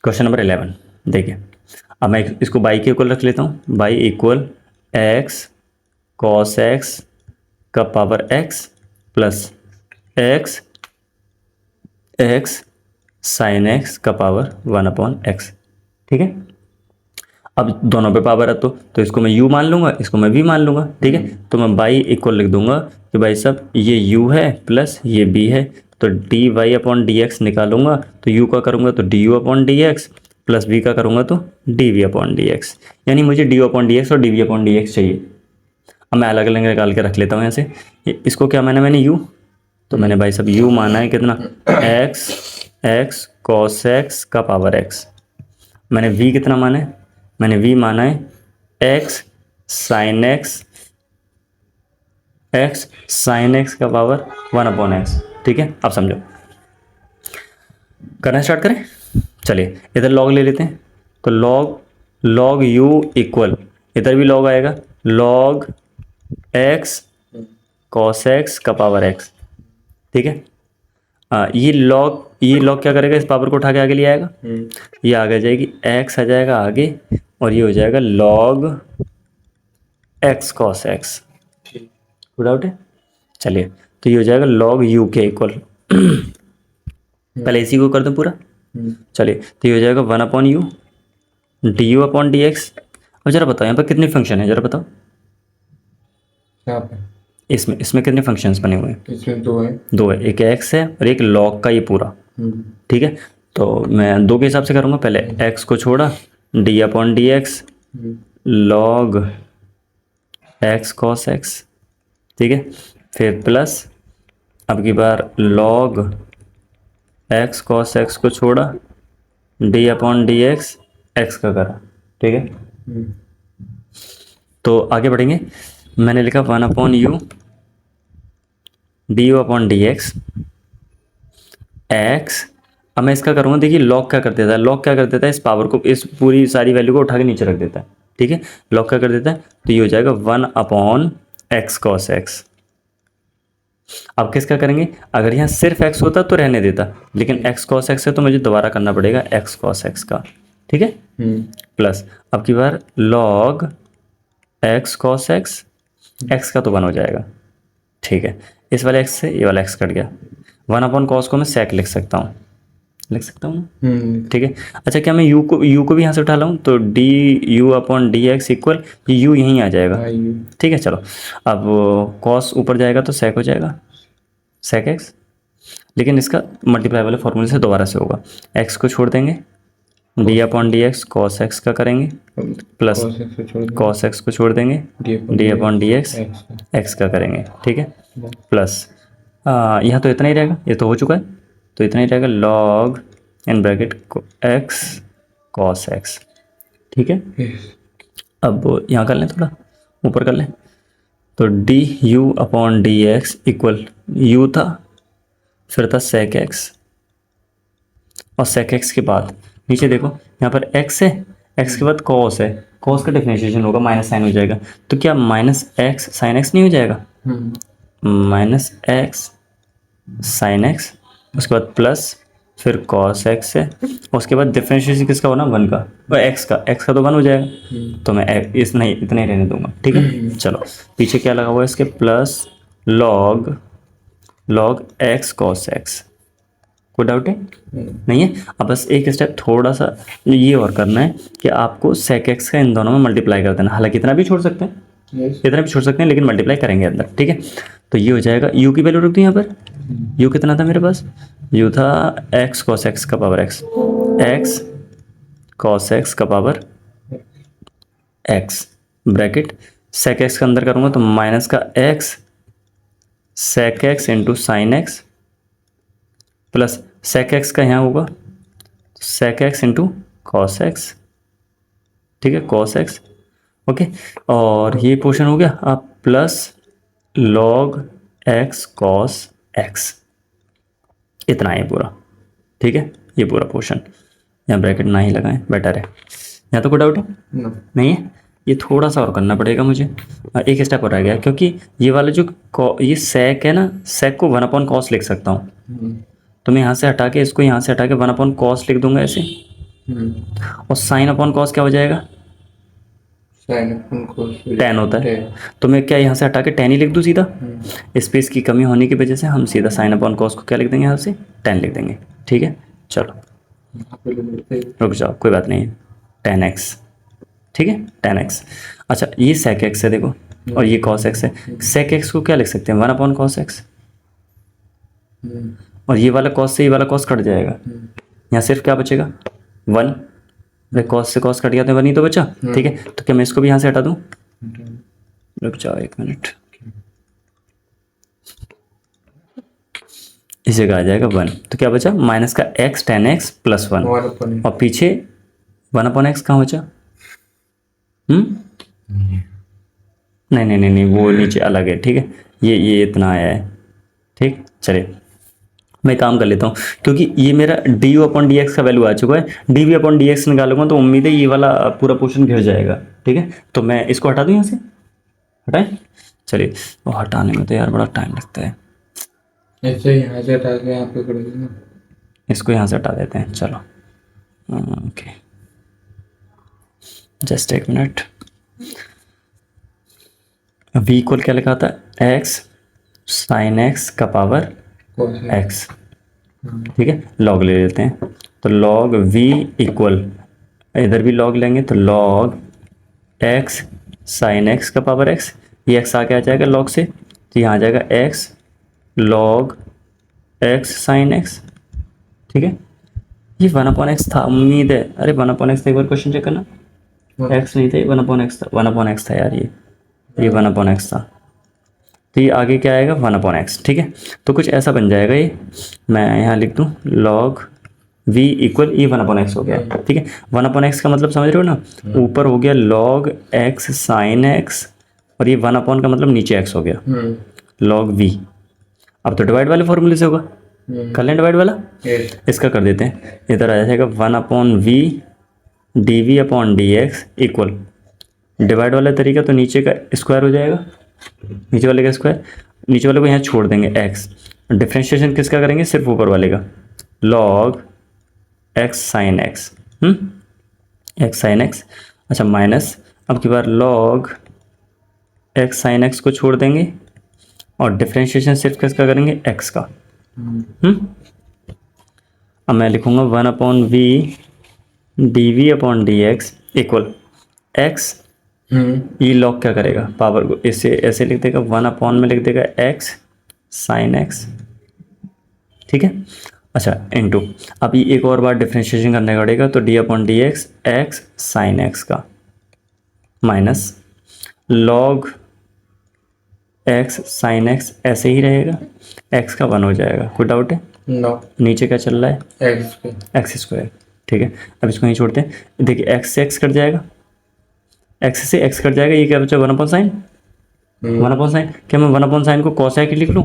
Question number 11 देखिए, अब मैं इसको बाई के इक्वल रख लेता हूँ। Y equal x cos x का power x plus x x sine x का पावर 1/x। ठीक है, अब दोनों पे पावर है तो इसको मैं u मान लूंगा, इसको मैं v मान लूंगा। ठीक है, तो मैं बाई इक्वल लिख दूंगा कि भाई साहब ये u है प्लस ये b है, तो dy अपॉन dx निकालूंगा तो u का करूंगा तो du upon dx plus v का करूंगा तो dv अपॉन dx, यानी मुझे du अपॉन dx और dv अपॉन dx चाहिए। अब मैं अलग अलग निकाल के रख लेता हूँ यहाँ से। इसको क्या माना मैंने u, तो मैंने भाई साहब u माना है कितना, x x cos x का पावर x। मैंने v कितना माना है, मैंने v माना है x साइन x का पावर 1/x। ठीक है, अब समझो, करना स्टार्ट करें। चलिए इधर log ले लेते हैं, तो log u इक्वल, इधर भी log आएगा, log x cos x का पावर x। ठीक है, ये log क्या करेगा, इस पावर को उठा के आगे ले आएगा, ये आगे जाएगी x आ जाएगा आगे, और ये हो जाएगा log x cos x। Good out है। चलिए तो ये हो जाएगा log u के इक्वल, पहले इसी को कर दो पूरा। चलिए तो ये हो जाएगा 1/u du अपॉन dx। अब जरा बताओ यहाँ पर कितने फंक्शन है, जरा बताओ इसमें कितने फंक्शंस बने हुए हैं। इसमें दो है, एक x है और एक log का ये पूरा। ठीक है, तो मैं दो के हिसाब से करूँगा, पहले x को छोड़ा d upon dx log x cos x। ठीक है, फिर प्लस अब की बार log x cos x को छोड़ा d अपॉन dx x का करा। ठीक है, तो आगे बढ़ेंगे। मैंने लिखा 1/u du upon dx x। अब मैं इसका करूँगा, देखिए log क्या कर देता है, log क्या कर देता है, इस पावर को, इस पूरी सारी वैल्यू को उठा के नीचे रख देता है। ठीक है, log क्या कर देता है, तो ये हो जाएगा 1/x cos x। अब किसका करेंगे, अगर यहाँ सिर्फ x होता तो रहने देता, लेकिन x cos x है तो मुझे दोबारा करना पड़ेगा x cos x का। ठीक है, प्लस अब की बार log x cos x, x का तो 1 हो जाएगा। ठीक है, इस वाले x से ये वाला x कट गया, 1/cos को मैं sec लिख सकता हूँ ठीक है। अच्छा, क्या मैं u को भी यहाँ से उठा लाऊँ, तो du अपॉन dx इक्वल, ये u यहीं आ जाएगा। ठीक है, चलो अब cos ऊपर जाएगा तो sec हो जाएगा, sec x, लेकिन इसका मल्टीप्लाई वाले फॉर्मूले से दोबारा से होगा, x को छोड़ देंगे, d upon dx cos x का करेंगे, प्लस cos x को छोड़ देंगे, d अपॉन dx x का करेंगे। ठीक है, प्लस यहाँ तो इतना ही रहेगा, ये तो हो चुका है, तो इतना ही रहेगा log in bracket x cos x। ठीक है, अब यहाँ कर लें, थोड़ा ऊपर कर लें, तो du upon dx equal u था, फिर था sec x, और sec x के बाद नीचे देखो यहाँ पर x है, x के बाद cos है, cos का डिफरेंशिएशन होगा, माइनस साइन हो जाएगा, तो क्या माइनस x साइन x नहीं हो जाएगा, माइनस x साइन x, उसके बाद प्लस फिर cos x है, उसके बाद डिफरेंशिएशन किसका होना, 1 का, और x का तो 1 हो जाएगा, तो मैं इतना ही रहने दूंगा। ठीक है, चलो पीछे क्या लगा हुआ है इसके, plus log x cos x। कोई डाउट है नहीं है। अब बस एक स्टेप थोड़ा सा ये और करना है कि आपको sec x का इन दोनों में मल्टीप्लाई कर देना, हालांकि इतना भी छोड़ सकते हैं, इतना भी छोड़ सकते हैं, लेकिन मल्टीप्लाई करेंगे अंदर। ठीक है, तो ये हो जाएगा, u की वैल्यू रख दूँ यहाँ पर, u कितना था मेरे पास, u था x cos x का power x, x cos x का power x, bracket sec x का अंदर करूँगा तो माइनस का x sec x into sine x, plus sec x का यहाँ होगा sec x into cos x। ठीक है, cos x, ओके, और ये पोर्शन हो गया, अब plus log x cos x, इतना है पूरा। ठीक है, ये पूरा पोर्शन, यहाँ ब्रैकेट ना ही लगाएं, बेटर है। यहाँ तो कोई डाउट है नहीं है, ये थोड़ा सा और करना पड़ेगा मुझे, एक स्टेप और रह गया, क्योंकि ये वाला जो ये sec है ना, sec को 1/cos लिख सकता हूँ, तो मैं यहाँ से हटा के इसको यहाँ से हटा के 1/cos लिख दूंगा ऐसे, और साइन अपॉन कॉस क्या हो जाएगा, साइन अपन cos टेन होता है। tan। तो मैं क्या यहाँ से हटा के टेन ही लिख दूँ सीधा, स्पेस की कमी होने की वजह से हम सीधा साइन अपॉन कॉस को क्या लिख देंगे यहाँ से, टेन लिख देंगे। ठीक है चलो यहाँ पे लिख देते हैं। रुक जाओ, कोई बात नहीं, टेन एक्स, ठीक है टेन एक्स। अच्छा ये सेक एक्स है देखो, और ये कॉस एक्स है। सेक एक्स को क्या लिख सकते हैं, वन अपॉन कॉस एक्स, और ये वाला कॉस से ये वाला कॉस कट जाएगा, यहाँ सिर्फ क्या बचेगा, वन। कॉस से कॉस कट गया तो वन ही तो बचा। ठीक है तो क्या मैं इसको भी यहाँ से हटा दूँ, रुक जाओ एक मिनट, इस जगह आ जाएगा वन, तो क्या बचा माइनस का x ten x plus one, और अपन और पीछे वन अपॉन एक्स कहाँ बचा, नहीं नहीं नहीं नहीं वो नीचे अलग है। ठीक है ये इतना आया है। ठीक चलिए मैं काम कर लेता हूँ, क्योंकि ये मेरा D U upon D X का वैल्यू आ चुका है, D V upon D X निकालूंगा तो उम्मीद है ये वाला पूरा पोर्शन घिर जाएगा। ठीक है तो मैं इसको हटा दूँ यहाँ से, हटाएं, चलिए वो हटाने में तो यार बड़ा टाइम लगता है, ऐसे यहाँ से हटा के यहाँ पे कर देना। इसको यहाँ से हटा देते हैं चलो। ओके जस्ट एक मिनट, वी इक्वल क्या लिखा था, एक्स साइन एक्स का पावर cos एक्स। ठीक है लॉग ले लेते हैं, तो लॉग वी इक्वल, इधर भी लॉग लेंगे तो लॉग एक्स साइन एक्स का पावर एक्स, ये एक्स आके आ जाएगा लॉग से, तो यहाँ आ जाएगा x log x sine x. ठीक है ये वन अपॉन एक्स था, उम्मीद है, अरे वन अपॉन एक्स था, एक बार क्वेश्चन चेक करना, एक्स नहीं था ये वन अपॉन एक्स था, वन अपॉन एक्स था यार, ये वन अपॉन एक्स था, तो ये आगे क्या आएगा वन अपॉन एक्स। ठीक है तो कुछ ऐसा बन जाएगा ये, मैं यहाँ लिख दूँ लॉग v इक्वल ये वन अपॉन एक्स हो गया। ठीक है वन अपॉन एक्स का मतलब समझ रहे हो ना, ऊपर हो गया लॉग एक्स साइन एक्स, और ये वन अपॉन का मतलब नीचे एक्स हो गया लॉग v। अब तो डिवाइड वाले फॉर्मूले से होगा, कर लें डिवाइड वाला, इसका कर देते हैं, इधर आ जाएगा one upon V D V upon D X equal, divide वाला तरीका तो नीचे का स्क्वायर हो जाएगा, नीचे वाले का स्क्वायर, नीचे वाले को यहाँ छोड़ देंगे x, डिफ्रेंशिएशन किसका करेंगे, सिर्फ ऊपर वाले का, log x sine x, x sine x। अच्छा माइनस अब की बार log x साइन x को छोड़ देंगे, और डिफ्रेंशिएशन सिर्फ किसका करेंगे, x का। अब मैं लिखूंगा one upon V D V upon D X equal X, ये लॉग क्या करेगा, पावर को इसे ऐसे लिख देगा, वन अपॉन में लिख देगा एक्स साइन एक्स। ठीक है अच्छा इनटू, अब ये एक और बार डिफ्रेंशिएशन करने पड़ेगा, तो d upon D x x sine x का minus log x sine x, ऐसे ही रहेगा, एक्स का वन हो जाएगा, कोई डाउट है, नो नीचे क्या चल रहा है, एक्स स्क्वायर। ठीक है अब इसको यहीं छोड़ते हैं, देखिए एक्स से एक्स कट जाएगा, एक्स से एक्स कट जाएगा, ये क्या बचा one upon sine, one upon sine, क्या मैं वन अपॉन साइन को कॉसेक ही लिख लूँ,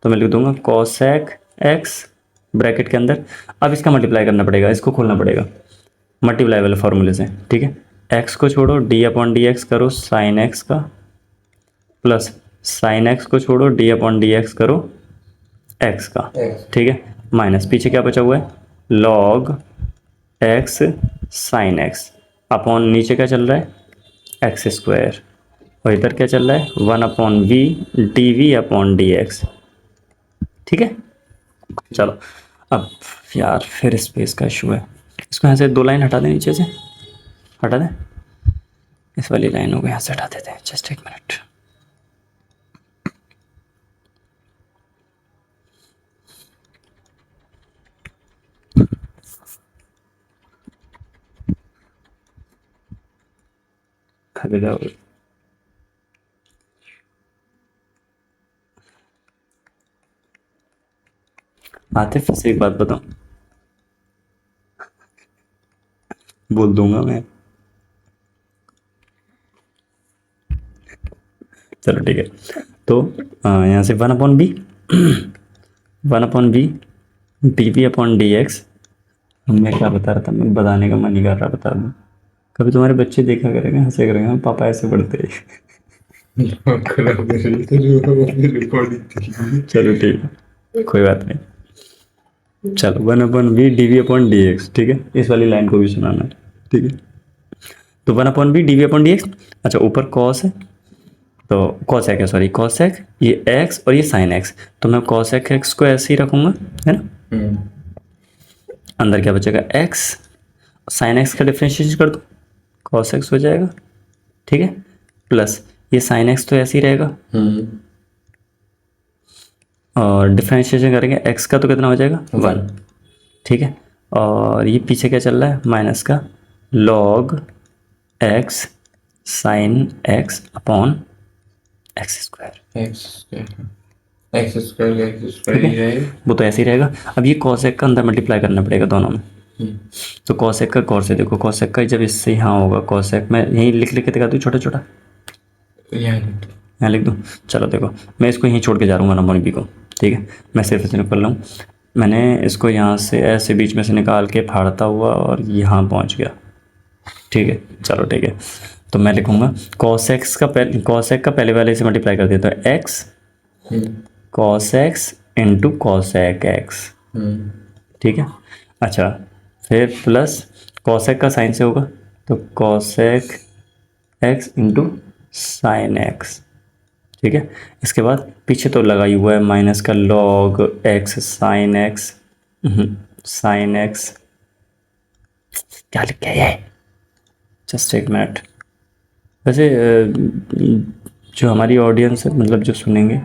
तो मैं लिख दूंगा कॉसेक एक्स ब्रैकेट के अंदर। अब इसका मल्टीप्लाई करना पड़ेगा, इसको खोलना पड़ेगा मल्टीप्लाई वाले फॉर्मूले से। ठीक है एक्स को छोड़ो डी अपॉन डी एक्स करो साइन एक्स का, प्लस साइन एक्स को छोड़ो डी अपॉन डी एक्स करो एक्स का। ठीक है माइनस पीछे क्या बचा हुआ है, log x sine x upon नीचे क्या चल रहा है, एक्स स्क्वायर, और इधर क्या चल रहा है, one upon V D V upon D X. ठीक है चलो अब यार फिर स्पेस का इशू है, इसको यहाँ से दो लाइन हटा दें, नीचे से हटा दें, इस वाली लाइनों को यहाँ से हटा देते हैं, जस्ट एक मिनट। आतिफ से एक बात बताऊं, बोल दूंगा मैं, चलो ठीक है, तो यहाँ से one upon B one upon B D V upon D X, मैं क्या बता रहा था, मैं बताने का मन नहीं कर रहा, बता दूँ, कभी तुम्हारे बच्चे देखा करेंगे हंसे करेंगे, हम पापा ऐसे पढ़ते हैं। चलो ठीक है कोई बात नहीं, चलो 1/v dv/dx, ठीक है, इस वाली लाइन को भी सुनाना है, ठीक है। तो 1/v dv/dx, अच्छा ऊपर cos है, तो cosec है, सॉरी cosec, ये x और ये sin x, तो मैं cosec x को ऐसे ही रखूँगा, है ना। अंदर क्या बचेगा, x, sin x का डिफ्रेंशिएशन कर दो, cos x हो जाएगा, ठीक है, प्लस ये sin x तो ऐसे ही रहेगा, और डिफ्रेंशिएशन करेंगे x का तो कितना हो जाएगा 1, ठीक है। और ये पीछे क्या चल रहा है, माइनस का log x sin x upon x square, x square ही रहेगा। वो तो ऐसे ही रहेगा। अब ये cosec का अंदर मल्टीप्लाई करना पड़ेगा दोनों में, तो cosec का गौर से देखो, cosec का जब इससे यहाँ होगा cosec, मैं यहीं लिख के दिखा दूँ छोटा छोटा, यहाँ लिख दूँ, चलो देखो मैं इसको यहीं छोड़ के जा रहा हूँ 1/b को, ठीक है, मैं सिर्फ इसे निकल रहा हूँ, मैंने इसको यहाँ से ऐसे बीच में से निकाल के फाड़ता हुआ और यहाँ पहुँच गया, ठीक है, चलो ठीक है। तो मैं लिखूँगा cosec का पहले वाले से मल्टीप्लाई कर देता है x cos x into cosec x, ठीक है। अच्छा फिर प्लस cosec का साइन से होगा, तो cosec x into sine x, ठीक है। इसके बाद पीछे तो लगा ही हुआ है माइनस का log x sine x, sine x, क्या लिख के है, जस्ट एक मिनट। वैसे जो हमारी ऑडियंस है, मतलब जो सुनेंगे,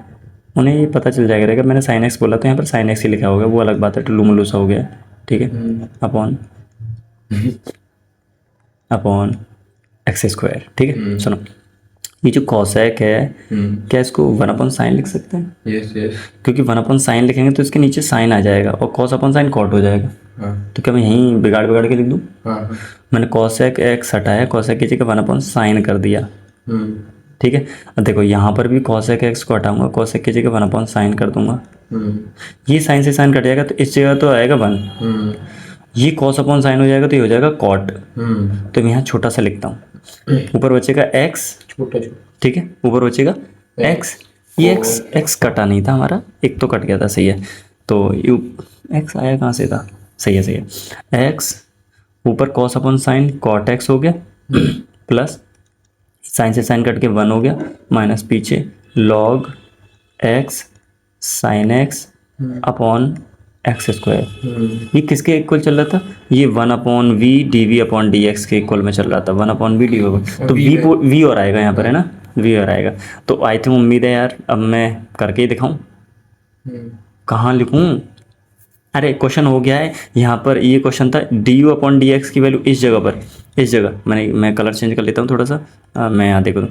उन्हें ये पता चल जाएगा रहेगा, मैंने साइन एक्स बोला तो यहाँ पर साइन एक्स ही लिखा होगा, वो अलग बात है, टुल्लू मुल्लू सा हो गया, ठीक है, अपॉन एक्स स्क्वायर, ठीक है। सुनो, ये जो cosec है, क्या इसको 1/sin लिख सकते हैं? यस यस, क्योंकि 1/sin लिखेंगे तो इसके नीचे साइन आ जाएगा और cos/sin cot हो जाएगा, तो क्या मैं यहीं बिगाड़ के लिख दूँ? मैंने cosec x हटाया, cosec की जगह 1/sin कर दिया, ठीक है। अब देखो यहाँ पर भी cosec x को हटाऊंगा, cosec की जगह 1/sin कर दूंगा, ये साइन से साइन कट जाएगा तो इस जगह तो आएगा 1, ये cos/sin हो जाएगा तो ये हो जाएगा cot, तो मैं यहाँ छोटा सा लिखता हूँ, ऊपर बचेगा x, छोटा ठीक है, ऊपर बचेगा x, ये x कटा नहीं था हमारा, एक तो कट गया था, सही है, तो यू x आया कहाँ से था, सही है, x ऊपर cos/sin cot x हो गया, प्लस साइन से साइन कट के 1 हो गया, माइनस पीछे log x sin x upon x square, ये किसके इक्वल चल रहा था, ये 1/v dv/dx के इक्वल में चल रहा था, 1/v dv, तो v और आएगा यहाँ पर, है ना, v और आएगा, तो आई थिंक उम्मीद है यार, अब मैं करके ही दिखाऊं, कहाँ लिखूं, अरे क्वेश्चन हो गया है यहाँ पर, ये क्वेश्चन था du/dx की वैल्यू इस जगह पर, इस जगह मैं कलर चेंज कर लेता हूँ थोड़ा सा, मैं यहाँ देखो,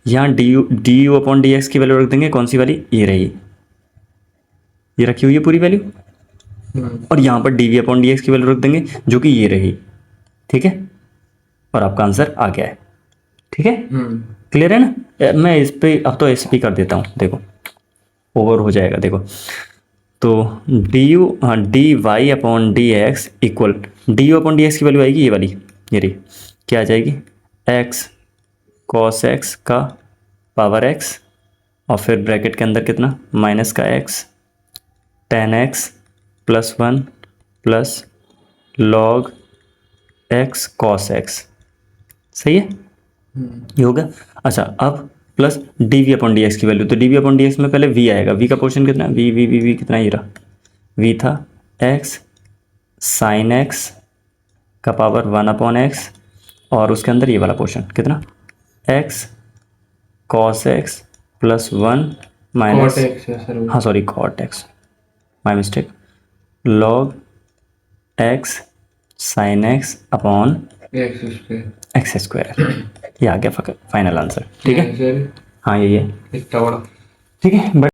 यहाँ du/dx की वैल्यू रख देंगे, कौन सी वाली, ये रही, ये रखी हुई है पूरी वैल्यू, और यहाँ पर dv/dx की वैल्यू रख देंगे जो कि ये रही, ठीक है, और आपका आंसर आ गया है, ठीक है, क्लियर है ना। मैं इस पे अब तो SP कर देता हूँ, देखो ओवर हो जाएगा, देखो तो dy/dx इक्वल du/dx की वैल्यू आएगी ये वाली, ये रही, क्या आ जाएगी, x cos x का पावर x, और फिर ब्रैकेट के अंदर कितना, माइनस का x tan x plus 1 plus log x cos x, सही है, ये होगा। अच्छा अब प्लस dv/dx की वैल्यू, तो dv/dx में पहले v आएगा, v का पोर्शन कितना, v कितना, ये रहा, v था x sin x का पावर 1/x, और उसके अंदर ये वाला पोर्शन कितना, x cos x plus 1 minus, हाँ sorry cot x, my mistake, log x sin x upon x square, ये आ गया फाइनल आंसर, ठीक है, हाँ यही है, इतना बड़ा, ठीक है।